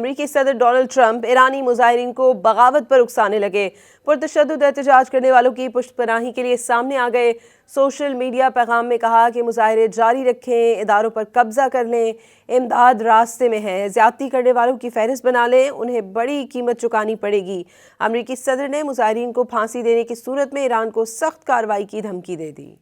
अमरीकी सदर Donald Trump ईरानी मुजाहिरीन को बगावत पर उकसाने लगे। पुरतशद्दुद एहतजाज करने वालों की पुष्टपनाही के लिए सामने आ गए। सोशल मीडिया पैगाम में कहा कि मुजाहरे जारी रखें, इदारों पर कब्जा कर लें, इमदाद रास्ते में है, ज्यादती करने वालों की फहरिस्त बना लें, उन्हें बड़ी कीमत चुकानी पड़ेगी। अमरीकी सदर ने मुजाहिरीन को फांसी देने की सूरत में ईरान को सख्त कार्रवाई की धमकी दे दी।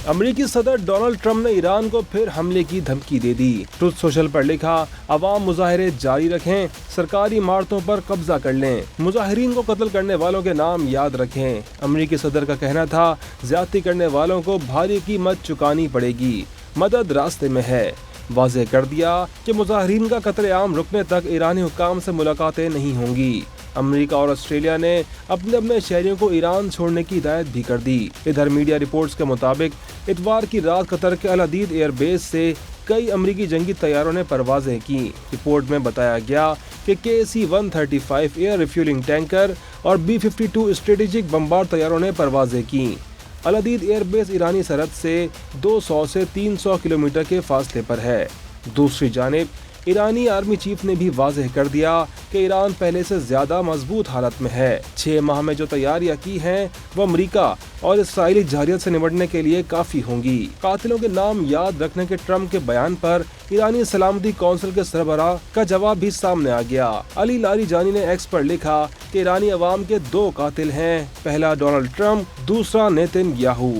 अमरीकी सदर डोनाल्ड ट्रंप ने ईरान को फिर हमले की धमकी दे दी। ट्रुथ सोशल पर लिखा, अवाम मुजाहरे जारी रखें, सरकारी इमारतों पर कब्जा कर लें, मुजाहिरीन को कत्ल करने वालों के नाम याद रखें। अमरीकी सदर का कहना था, ज्यादती करने वालों को भारी कीमत चुकानी पड़ेगी, मदद रास्ते में है। वाज़ेह कर दिया कि मुजाहिरीन का कत्ल-ए-आम रुकने तक ईरानी हुक्काम से मुलाकातें नहीं होंगी। अमेरिका और ऑस्ट्रेलिया ने अपने अपने शहरियों को ईरान छोड़ने की हिदायत भी कर दी। इधर मीडिया रिपोर्ट्स के मुताबिक इतवार की रात कतर के अल अदीद एयरबेस से कई अमरीकी जंगी तैयारों ने परवाजें की। रिपोर्ट में बताया गया कि KC-135 एयर रिफ्यूलिंग टैंकर और B-52 स्ट्रेटेजिक बमबार तैयारों ने परवाजें की। अल अदीद एयरबेस ईरानी सरहद से 200 से 300 किलोमीटर के फासले पर है। दूसरी जानिब ईरानी आर्मी चीफ ने भी वाज़ेह कर दिया कि ईरान पहले से ज्यादा मजबूत हालत में है। 6 माह में जो तैयारियां की हैं वो अमेरिका और इसराइली जररियत से निपटने के लिए काफी होंगी। कातिलों के नाम याद रखने के ट्रंप के बयान पर ईरानी सलामती कौंसिल के सरबराह का जवाब भी सामने आ गया। अली लारीजानी ने एक्स पर लिखा कि ईरानी अवाम के 2 कातिल हैं, पहला डोनाल्ड ट्रंप, दूसरा नेतन्याहू।